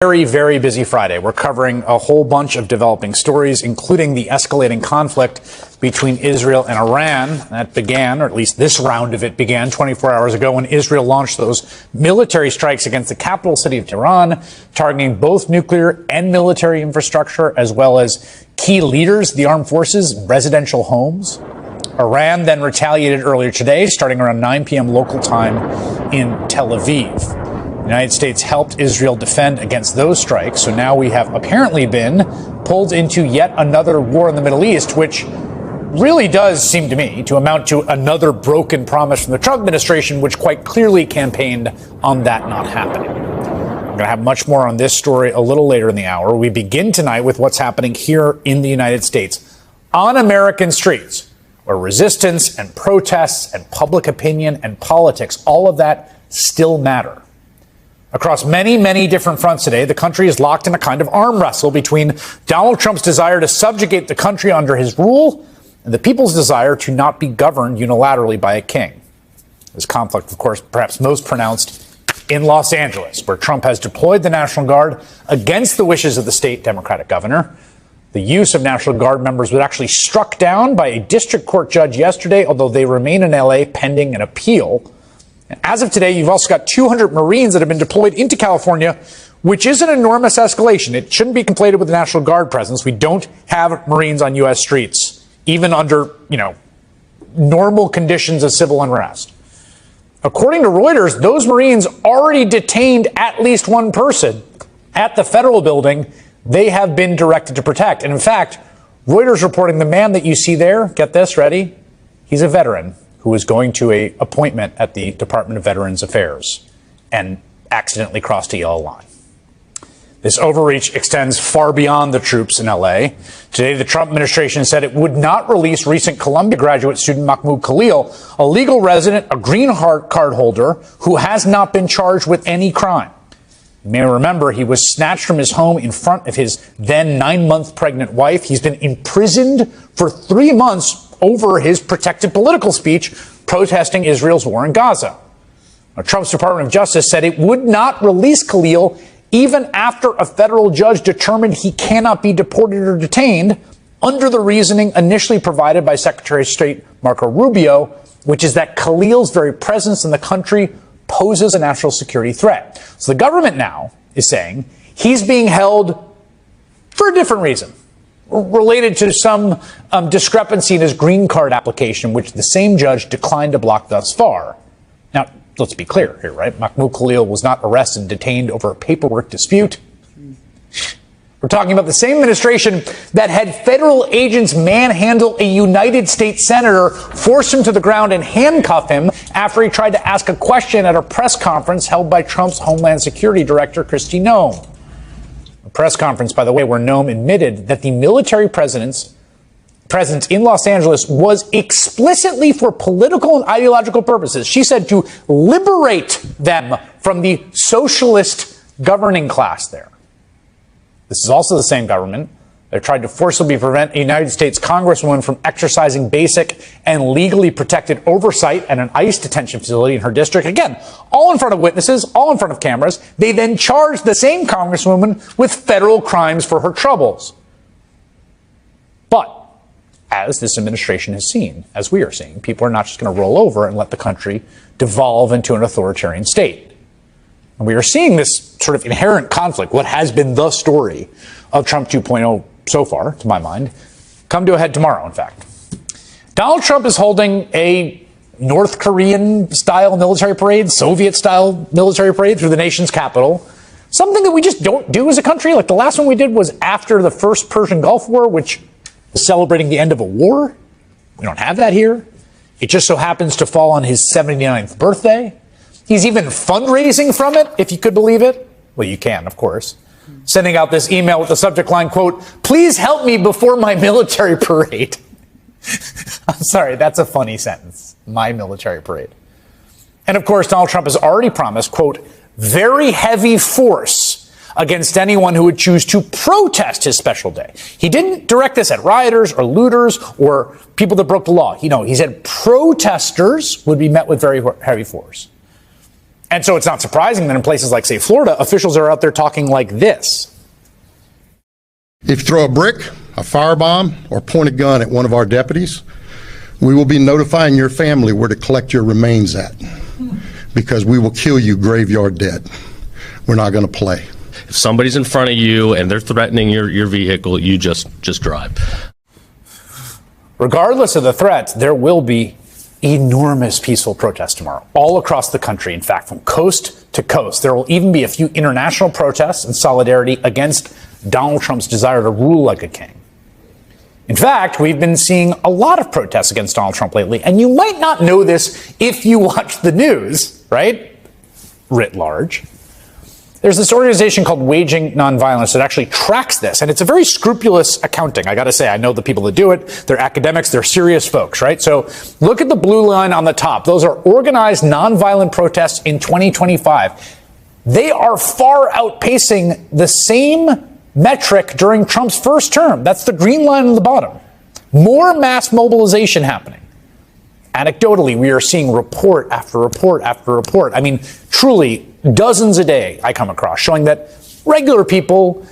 Very, very busy Friday. We're covering a whole bunch of developing stories, including the escalating conflict between Israel and Iran. That began, or at least this round of it began 24 hours ago when Israel launched those military strikes against the capital city of Tehran, targeting both nuclear and military infrastructure, as well as key leaders of the armed forces, residential homes. Iran then retaliated earlier today, starting around 9 p.m. local time in Tel Aviv. The United States helped Israel defend against those strikes, so now we have apparently been pulled into yet another war in the Middle East, which really does seem to me to amount to another broken promise from the Trump administration, which quite clearly campaigned on that not happening. We're going to have much more on this story a little later in the hour. We begin tonight with what's happening here in the United States on American streets, where resistance and protests and public opinion and politics, all of that still matter. Across many, many different fronts today, the country is locked in a kind of arm wrestle between Donald Trump's desire to subjugate the country under his rule and the people's desire to not be governed unilaterally by a king. This conflict, of course, perhaps most pronounced in Los Angeles, where Trump has deployed the National Guard against the wishes of the state Democratic governor. The use of National Guard members was actually struck down by a district court judge yesterday, although they remain in L.A. pending an appeal. As of today, you've also got 200 Marines that have been deployed into California, which is an enormous escalation. It shouldn't be conflated with the National Guard presence. We don't have Marines on U.S. streets, even under, normal conditions of civil unrest. According to Reuters, those Marines already detained at least one person at the federal building they have been directed to protect. And in fact, Reuters reporting the man that you see there, get this, ready? He's a veteran who was going to an appointment at the Department of Veterans Affairs and accidentally crossed a yellow line. This overreach extends far beyond the troops in L.A. Today, the Trump administration said it would not release recent Columbia graduate student Mahmoud Khalil, a legal resident, a green card holder, who has not been charged with any crime. You may remember he was snatched from his home in front of his then 9-month pregnant wife. He's been imprisoned for 3 months over his protected political speech protesting Israel's war in Gaza. Now, Trump's Department of Justice said it would not release Khalil even after a federal judge determined he cannot be deported or detained under the reasoning initially provided by Secretary of State Marco Rubio, which is that Khalil's very presence in the country poses a national security threat. So the government now is saying he's being held for a different reason, related to some discrepancy in his green card application, which the same judge declined to block thus far. Now, let's be clear here, right? Mahmoud Khalil was not arrested and detained over a paperwork dispute. We're talking about the same administration that had federal agents manhandle a United States senator, force him to the ground, and handcuff him after he tried to ask a question at a press conference held by Trump's Homeland Security Director, Kristi Noem. A press conference, by the way, where Noem admitted that the military presence in Los Angeles was explicitly for political and ideological purposes. She said to liberate them from the socialist governing class there. This is also the same government that tried to forcibly prevent a United States congresswoman from exercising basic and legally protected oversight at an ICE detention facility in her district. Again, all in front of witnesses, all in front of cameras. They then charged the same congresswoman with federal crimes for her troubles. But as this administration has seen, as we are seeing, people are not just going to roll over and let the country devolve into an authoritarian state. And we are seeing this sort of inherent conflict, what has been the story of Trump 2.0 so far, to my mind, come to a head tomorrow, in fact. Donald Trump is holding a North Korean-style military parade, Soviet-style military parade through the nation's capital, something that we just don't do as a country. Like the last one we did was after the first Persian Gulf War, which was celebrating the end of a war. We don't have that here. It just so happens to fall on his 79th birthday. He's even fundraising from it, if you could believe it. Well, you can, of course. Sending out this email with the subject line, quote, "Please help me before my military parade." I'm sorry, that's a funny sentence. My military parade. And of course, Donald Trump has already promised, quote, "very heavy force against anyone who would choose to protest his special day." He didn't direct this at rioters or looters or people that broke the law. He said protesters would be met with very heavy force. And so it's not surprising that in places like, say, Florida, officials are out there talking like this. If you throw a brick, a firebomb, or point a gun at one of our deputies, we will be notifying your family where to collect your remains at, because we will kill you graveyard dead. We're not going to play. If somebody's in front of you and they're threatening your vehicle, you just drive. Regardless of the threats, there will be enormous peaceful protests tomorrow, all across the country. In fact, from coast to coast. There will even be a few international protests in solidarity against Donald Trump's desire to rule like a king. In fact, we've been seeing a lot of protests against Donald Trump lately, and you might not know this if you watch the news, right? Writ large. There's this organization called Waging Nonviolence that actually tracks this, and it's a very scrupulous accounting. I got to say, I know the people that do it. They're academics. They're serious folks, right? So look at the blue line on the top. Those are organized nonviolent protests in 2025. They are far outpacing the same metric during Trump's first term. That's the green line on the bottom. More mass mobilization happening. Anecdotally, we are seeing report after report after report. I mean, truly, dozens a day I come across showing that regular people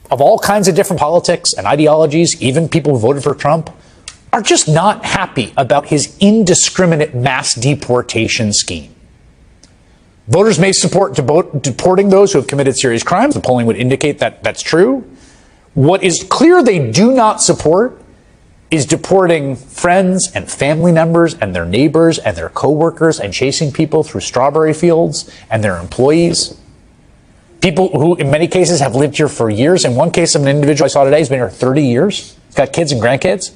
of all kinds of different politics and ideologies, even people who voted for Trump, are just not happy about his indiscriminate mass deportation scheme. Voters may support deporting those who have committed serious crimes. The polling would indicate that that's true. What is clear they do not support is deporting friends and family members and their neighbors and their coworkers and chasing people through strawberry fields and their employees. People who, in many cases, have lived here for years. In one case of an individual I saw today, he's been here 30 years. He's got kids and grandkids.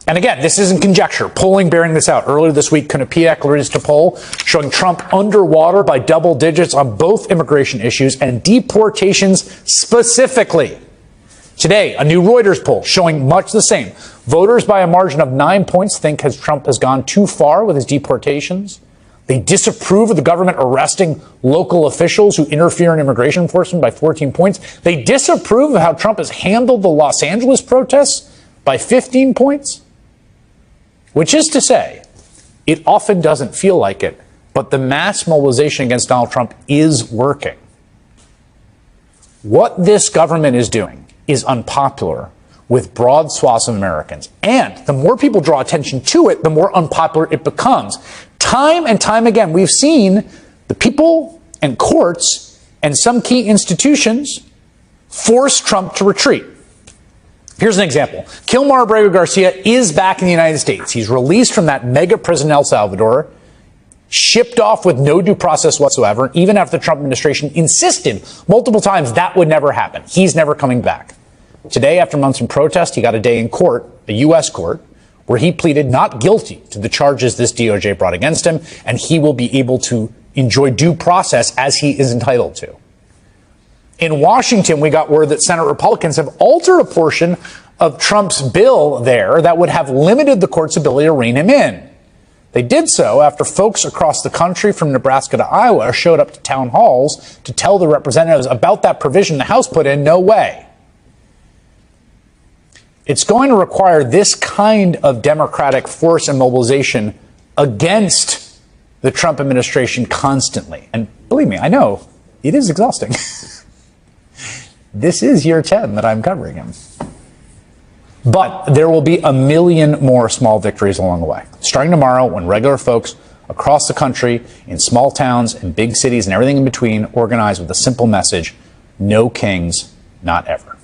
And again, this isn't conjecture. Polling bearing this out. Earlier this week, Quinnipiac released a poll showing Trump underwater by double digits on both immigration issues and deportations specifically. Today, a new Reuters poll showing much the same. Voters by a margin of 9 points think Trump has gone too far with his deportations. They disapprove of the government arresting local officials who interfere in immigration enforcement by 14 points. They disapprove of how Trump has handled the Los Angeles protests by 15 points. Which is to say, it often doesn't feel like it, but the mass mobilization against Donald Trump is working. What this government is doing is unpopular with broad swaths of Americans. And the more people draw attention to it, the more unpopular it becomes. Time and time again, we've seen the people and courts and some key institutions force Trump to retreat. Here's an example. Kilmar Abrego Garcia is back in the United States. He's released from that mega prison in El Salvador, shipped off with no due process whatsoever, even after the Trump administration insisted multiple times that would never happen. He's never coming back. Today, after months of protest, he got a day in court, a U.S. court, where he pleaded not guilty to the charges this DOJ brought against him, and he will be able to enjoy due process as he is entitled to. In Washington, we got word that Senate Republicans have altered a portion of Trump's bill there that would have limited the court's ability to rein him in. They did so after folks across the country from Nebraska to Iowa showed up to town halls to tell the representatives about that provision the House put in. No way. It's going to require this kind of democratic force and mobilization against the Trump administration constantly. And believe me, I know it is exhausting. This is year 10 that I'm covering him. But there will be a million more small victories along the way. Starting tomorrow, when regular folks across the country, in small towns and big cities and everything in between, organize with a simple message: no kings, not ever.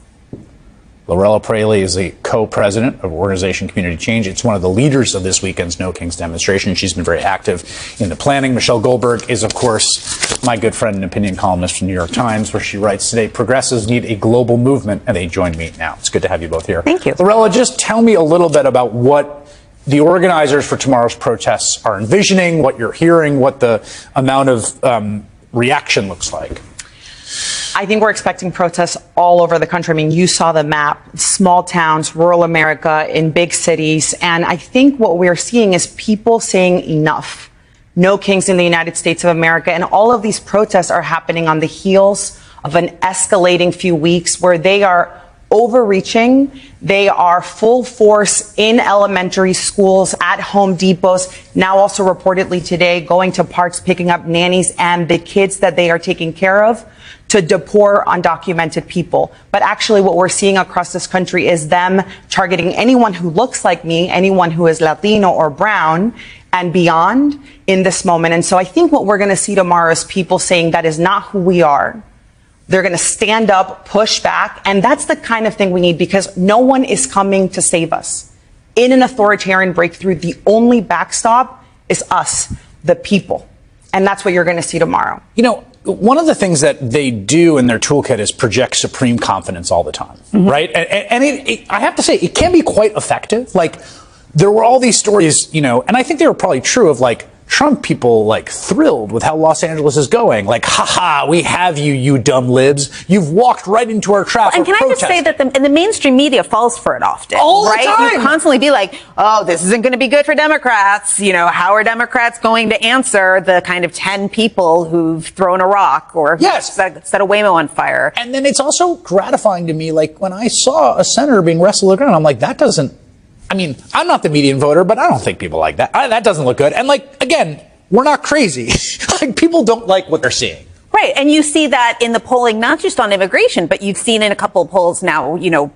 Lorella Praley is the co-president of Organization Community Change. It's one of the leaders of this weekend's No Kings demonstration. She's been very active in the planning. Michelle Goldberg is, of course, my good friend and opinion columnist from the New York Times, where she writes today, progressives need a global movement, and they join me now. It's good to have you both here. Thank you. Lorella, just tell me a little bit about what the organizers for tomorrow's protests are envisioning, what you're hearing, what the amount of reaction looks like. I think we're expecting protests all over the country. I mean, you saw the map, small towns, rural America, in big cities. And I think what we're seeing is people saying enough. No kings in the United States of America. And all of these protests are happening on the heels of an escalating few weeks where they are overreaching. They are full force in elementary schools, at Home Depots, now also reportedly today going to parks, picking up nannies and the kids that they are taking care of to deport undocumented people. But actually what we're seeing across this country is them targeting anyone who looks like me, anyone who is Latino or brown and beyond in this moment. And so I think what we're going to see tomorrow is people saying that is not who we are. They're going to stand up, push back, and that's the kind of thing we need, because no one is coming to save us. In an authoritarian breakthrough, the only backstop is us, the people. And that's what you're going to see tomorrow. You know, one of the things that they do in their toolkit is project supreme confidence all the time, right? And I have to say, it can be quite effective. Like, there were all these stories, you know, and I think they were probably true of, like, Trump people, like, thrilled with how Los Angeles is going. Like, haha, we have you, you dumb libs. You've walked right into our trap. And can I just say that the mainstream media falls for it often, all right? the time. You constantly be like, oh, this isn't going to be good for Democrats. You know, how are Democrats going to answer the kind of 10 people who've thrown a rock or set a Waymo on fire? And then it's also gratifying to me, like, when I saw a senator being wrestled around, I'm like, that doesn't, I mean, I'm not the median voter, but I don't think people like that. That doesn't look good. And, like, again, we're not crazy. Like, people don't like what they're seeing. Right. And you see that in the polling, not just on immigration, but you've seen in a couple of polls now, you know,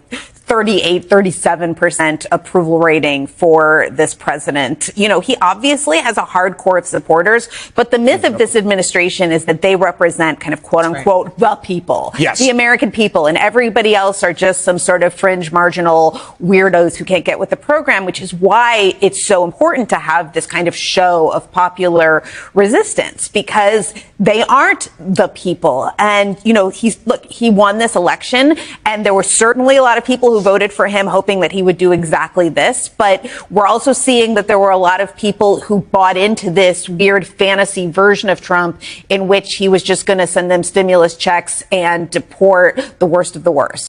37% approval rating for this president. You know, he obviously has a hard core of supporters, but the myth of this administration is that they represent kind of quote unquote the people, the American people, and everybody else are just some sort of fringe marginal weirdos who can't get with the program, which is why it's so important to have this kind of show of popular resistance, because they aren't the people. And, you know, he won this election, and there were certainly a lot of people who voted for him hoping that he would do exactly this. But we're also seeing that there were a lot of people who bought into this weird fantasy version of Trump in which he was just going to send them stimulus checks and deport the worst of the worst.